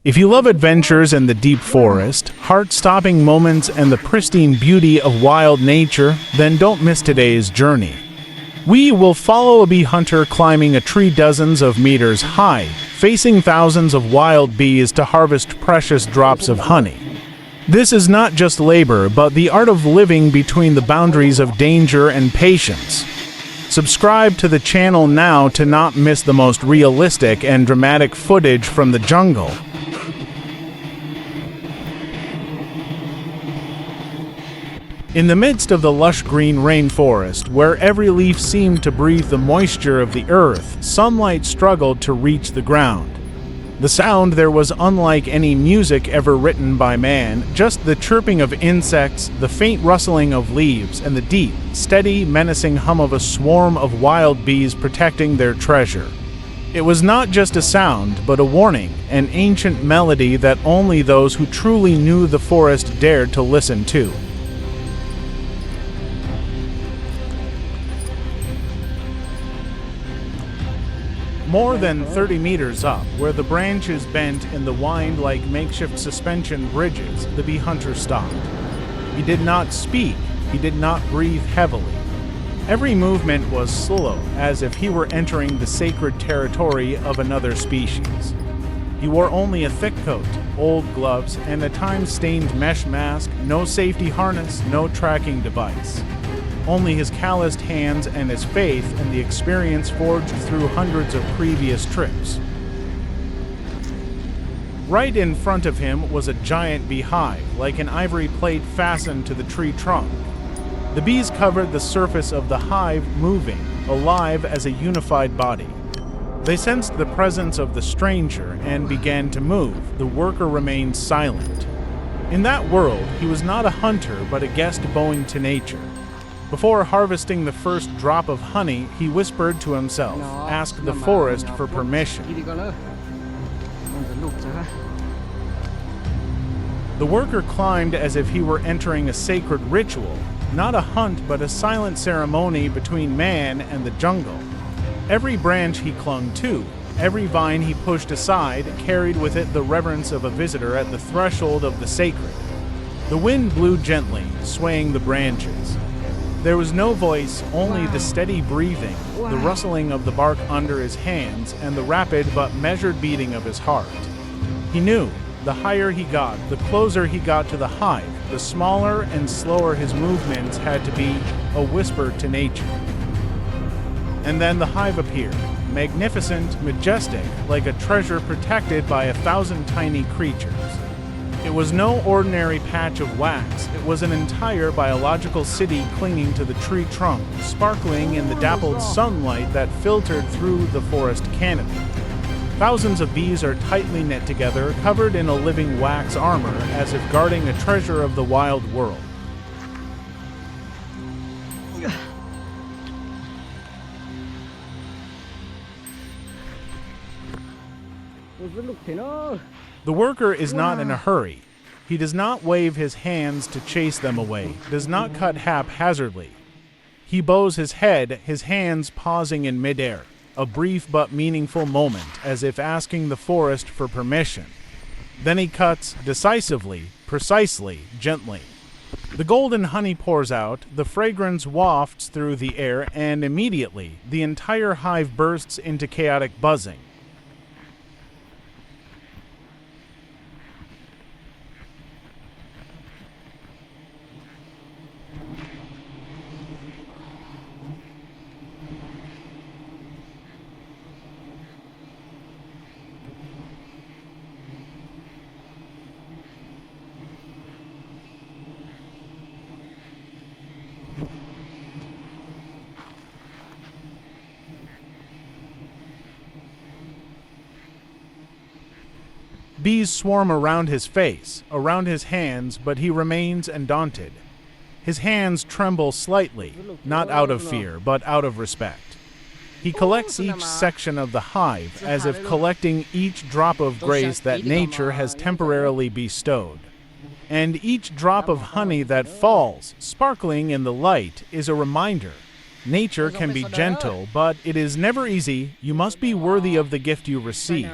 If you love adventures in the deep forest, heart-stopping moments, and the pristine beauty of wild nature, then don't miss today's journey. We will follow a bee hunter climbing a tree dozens of meters high, facing thousands of wild bees to harvest precious drops of honey. This is not just labor, but the art of living between the boundaries of danger and patience. Subscribe to the channel now to not miss the most realistic and dramatic footage from the jungle. In the midst of the lush green rainforest, where every leaf seemed to breathe the moisture of the earth, sunlight struggled to reach the ground. The sound there was unlike any music ever written by man, just the chirping of insects, the faint rustling of leaves, and the deep, steady, menacing hum of a swarm of wild bees protecting their treasure. It was not just a sound, but a warning, an ancient melody that only those who truly knew the forest dared to listen to. More than 30 meters up, where the branches bent in the wind like makeshift suspension bridges, the bee hunter stopped. He did not speak, he did not breathe heavily. Every movement was slow, as if he were entering the sacred territory of another species. He wore only a thick coat, old gloves, and a time-stained mesh mask, no safety harness, no tracking device. Only his calloused hands and his faith in the experience forged through hundreds of previous trips. Right in front of him was a giant beehive, like an ivory plate fastened to the tree trunk. The bees covered the surface of the hive, moving, alive as a unified body. They sensed the presence of the stranger and began to move. The worker remained silent. In that world, he was not a hunter, but a guest bowing to nature. Before harvesting the first drop of honey, he whispered to himself, "Ask the forest for permission." The worker climbed as if he were entering a sacred ritual, not a hunt but a silent ceremony between man and the jungle. Every branch he clung to, every vine he pushed aside, carried with it the reverence of a visitor at the threshold of the sacred. The wind blew gently, swaying the branches. There was no voice, only the steady breathing, the rustling of the bark under his hands, and the rapid but measured beating of his heart. He knew, the higher he got, the closer he got to the hive, the smaller and slower his movements had to be, a whisper to nature. And then the hive appeared, magnificent, majestic, like a treasure protected by 1,000 tiny creatures. It was no ordinary patch of wax, it was an entire biological city clinging to the tree trunk, sparkling in the dappled sunlight that filtered through the forest canopy. Thousands of bees are tightly knit together, covered in a living wax armor, as if guarding a treasure of the wild world. The worker is not in a hurry. He does not wave his hands to chase them away, does not cut haphazardly. He bows his head, his hands pausing in midair, a brief but meaningful moment, as if asking the forest for permission. Then he cuts, decisively, precisely, gently. The golden honey pours out, the fragrance wafts through the air, and immediately, the entire hive bursts into chaotic buzzing. Bees swarm around his face, around his hands, but he remains undaunted. His hands tremble slightly, not out of fear, but out of respect. He collects each section of the hive, as if collecting each drop of grace that nature has temporarily bestowed. And each drop of honey that falls, sparkling in the light, is a reminder. Nature can be gentle, but it is never easy. You must be worthy of the gift you receive.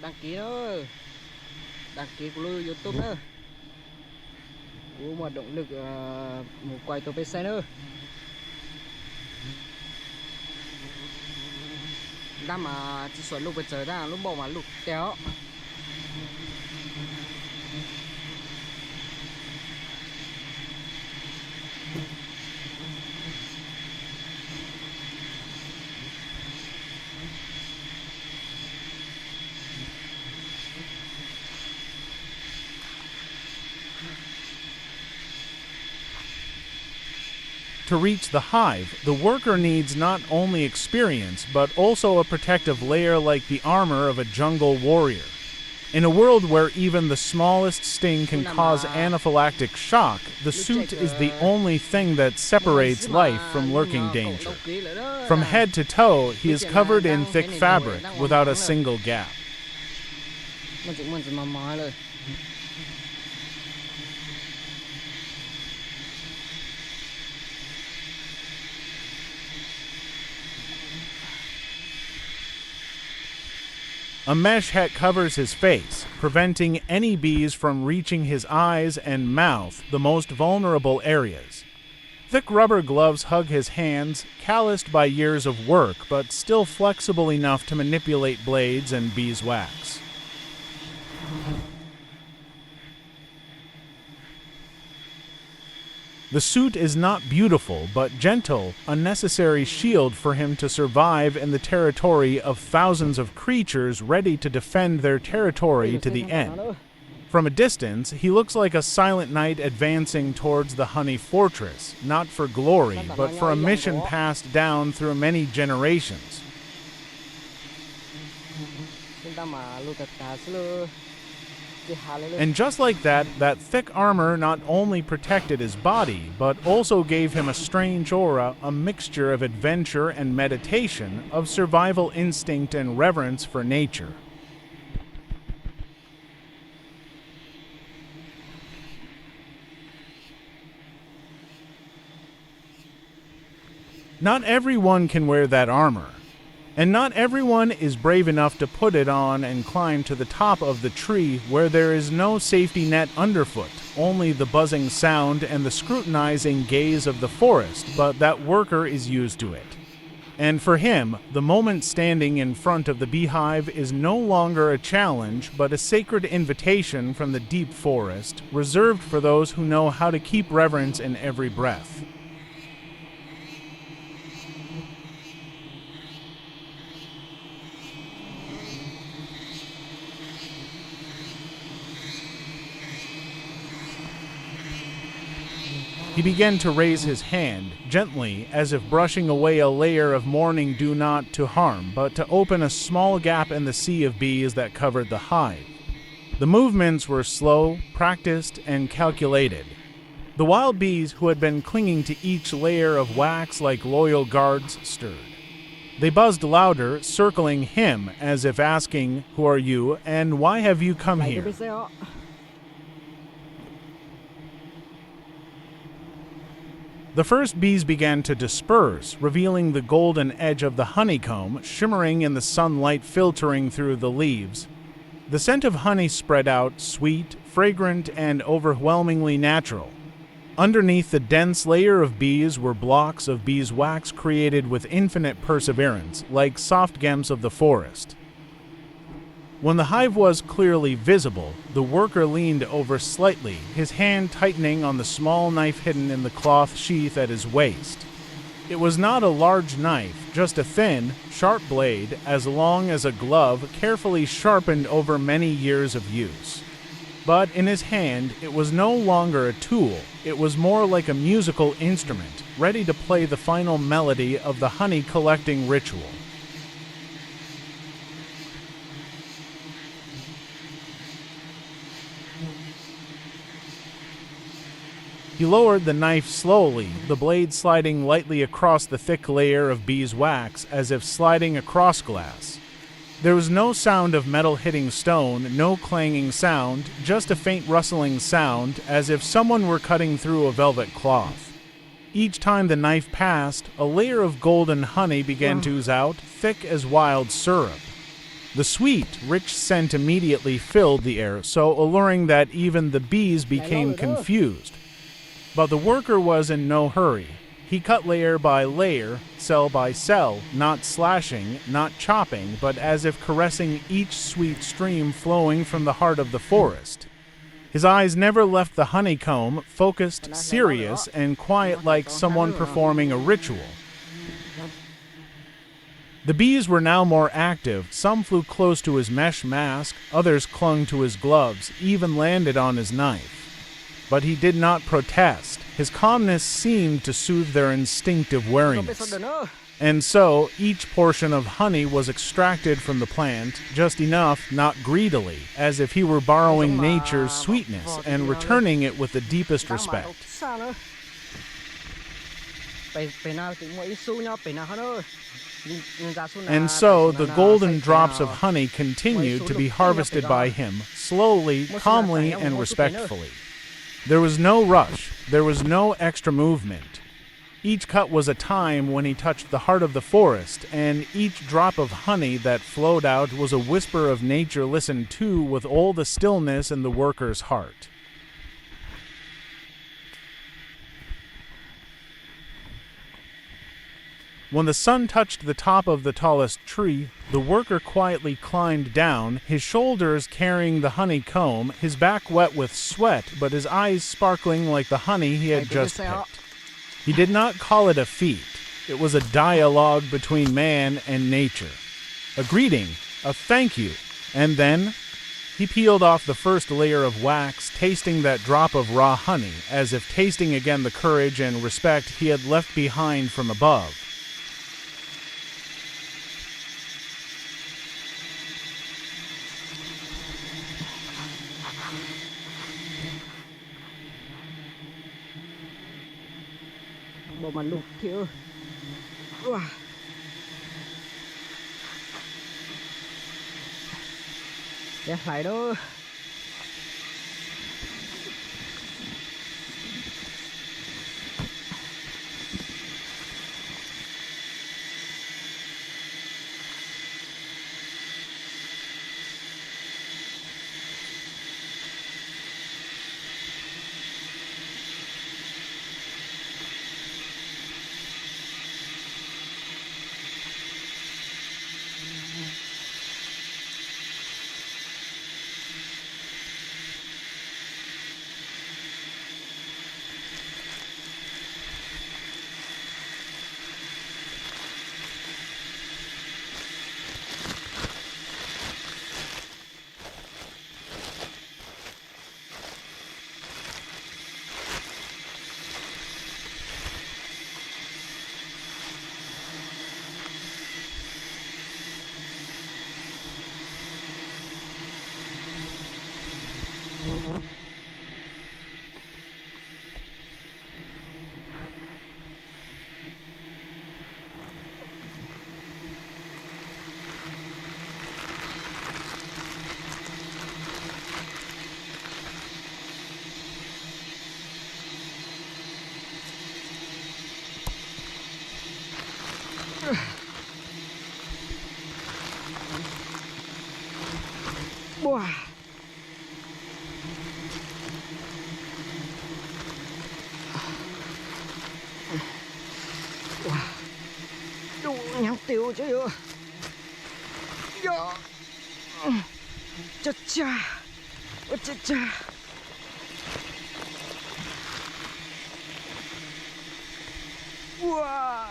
đăng ký nữa, đăng ký của YouTube nữa, một động lực một quay tôi PC nữa, đam mà chỉ số lúc bây giờ ra lúc bỏ mà lúc téo. To reach the hive, the worker needs not only experience, but also a protective layer like the armor of a jungle warrior. In a world where even the smallest sting can cause anaphylactic shock, the suit is the only thing that separates life from lurking danger. From head to toe, he is covered in thick fabric without a single gap. A mesh hat covers his face, preventing any bees from reaching his eyes and mouth, the most vulnerable areas. Thick rubber gloves hug his hands, calloused by years of work, but still flexible enough to manipulate blades and beeswax. The suit is not beautiful, but gentle, a necessary shield for him to survive in the territory of thousands of creatures ready to defend their territory to the end. From a distance, he looks like a silent knight advancing towards the honey fortress, not for glory, but for a mission passed down through many generations. And just like that, that thick armor not only protected his body, but also gave him a strange aura, a mixture of adventure and meditation, of survival instinct and reverence for nature. Not everyone can wear that armor. And not everyone is brave enough to put it on and climb to the top of the tree where there is no safety net underfoot, only the buzzing sound and the scrutinizing gaze of the forest, but that worker is used to it. And for him, the moment standing in front of the beehive is no longer a challenge, but a sacred invitation from the deep forest, reserved for those who know how to keep reverence in every breath. He began to raise his hand, gently, as if brushing away a layer of mourning due not to harm, but to open a small gap in the sea of bees that covered the hive. The movements were slow, practiced, and calculated. The wild bees, who had been clinging to each layer of wax like loyal guards, stirred. They buzzed louder, circling him, as if asking, "Who are you, and why have you come here?" The first bees began to disperse, revealing the golden edge of the honeycomb, shimmering in the sunlight filtering through the leaves. The scent of honey spread out, sweet, fragrant, and overwhelmingly natural. Underneath the dense layer of bees were blocks of beeswax created with infinite perseverance, like soft gems of the forest. When the hive was clearly visible, the worker leaned over slightly, his hand tightening on the small knife hidden in the cloth sheath at his waist. It was not a large knife, just a thin, sharp blade, as long as a glove, carefully sharpened over many years of use. But in his hand, it was no longer a tool, it was more like a musical instrument, ready to play the final melody of the honey-collecting ritual. He lowered the knife slowly, the blade sliding lightly across the thick layer of beeswax as if sliding across glass. There was no sound of metal hitting stone, no clanging sound, just a faint rustling sound as if someone were cutting through a velvet cloth. Each time the knife passed, a layer of golden honey began to ooze out, thick as wild syrup. The sweet, rich scent immediately filled the air, so alluring that even the bees became confused. But the worker was in no hurry. He cut layer by layer, cell by cell, not slashing, not chopping, but as if caressing each sweet stream flowing from the heart of the forest. His eyes never left the honeycomb, focused, serious, and quiet like someone performing a ritual. The bees were now more active. Some flew close to his mesh mask, others clung to his gloves, even landed on his knife. But he did not protest. His calmness seemed to soothe their instinctive wariness. And so, each portion of honey was extracted from the plant, just enough, not greedily, as if he were borrowing nature's sweetness and returning it with the deepest respect. And so, the golden drops of honey continued to be harvested by him, slowly, calmly, and respectfully. There was no rush, there was no extra movement. Each cut was a time when he touched the heart of the forest, and each drop of honey that flowed out was a whisper of nature listened to with all the stillness in the worker's heart. When the sun touched the top of the tallest tree, the worker quietly climbed down, his shoulders carrying the honeycomb, his back wet with sweat, but his eyes sparkling like the honey he had just picked. He did not call it a feat. It was a dialogue between man and nature. A greeting, a thank you, and then he peeled off the first layer of wax, tasting that drop of raw honey, as if tasting again the courage and respect he had left behind from above. Bộ mà lục thiếu. Để lại đó. Wow. Đủ nhắm tiêu chứ. Dạ. Chà chà. Chà chà. Wow.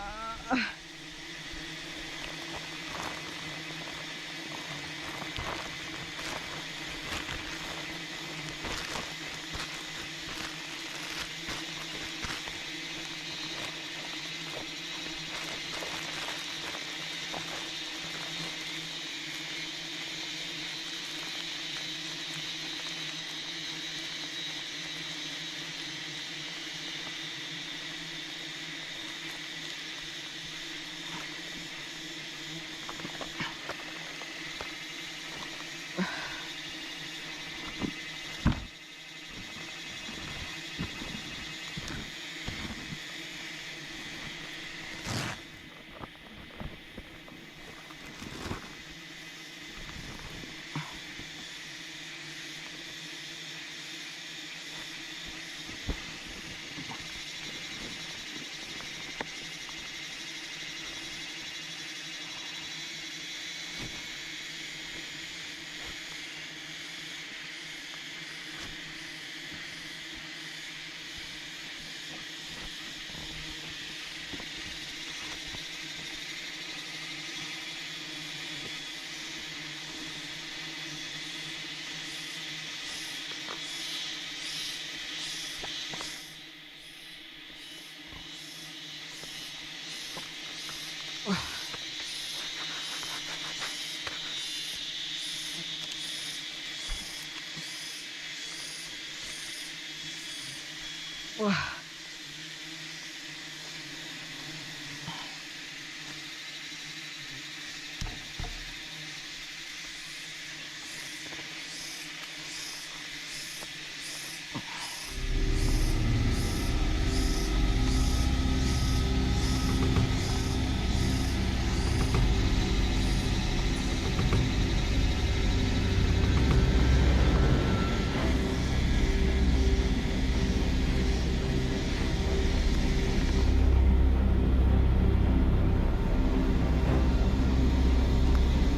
Wah.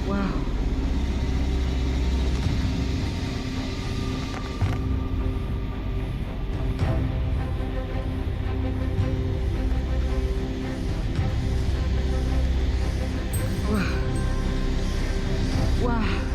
Wow. Wow. Wow.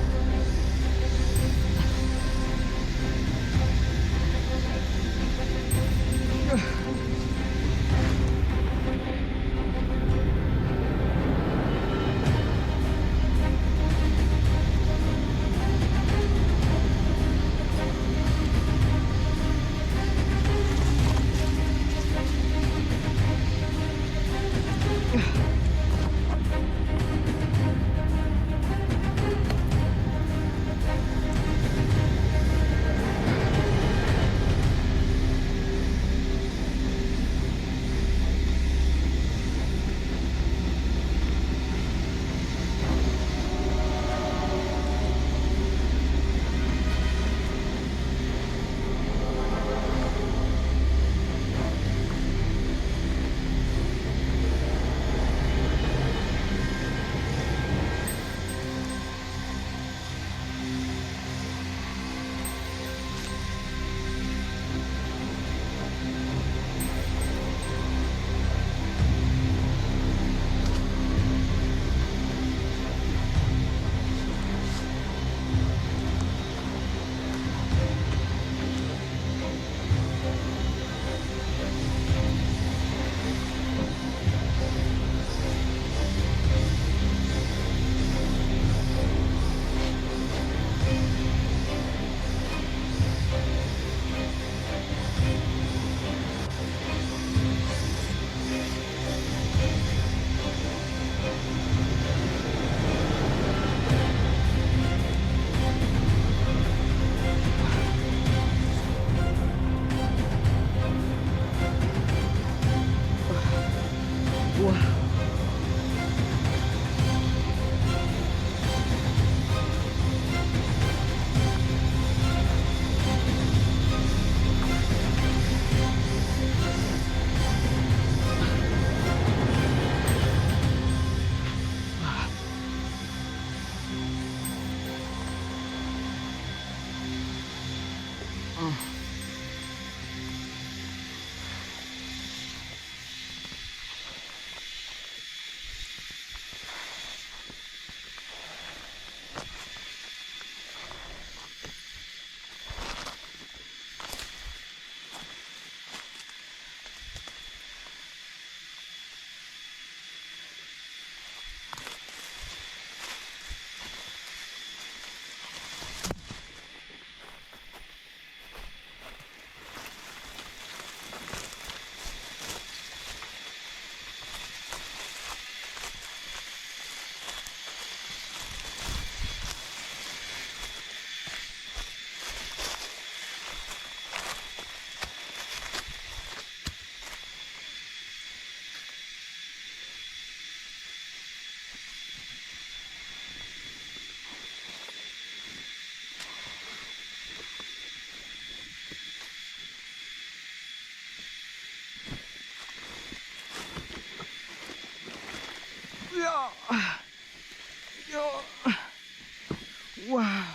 Yeah. Yeah. Wow.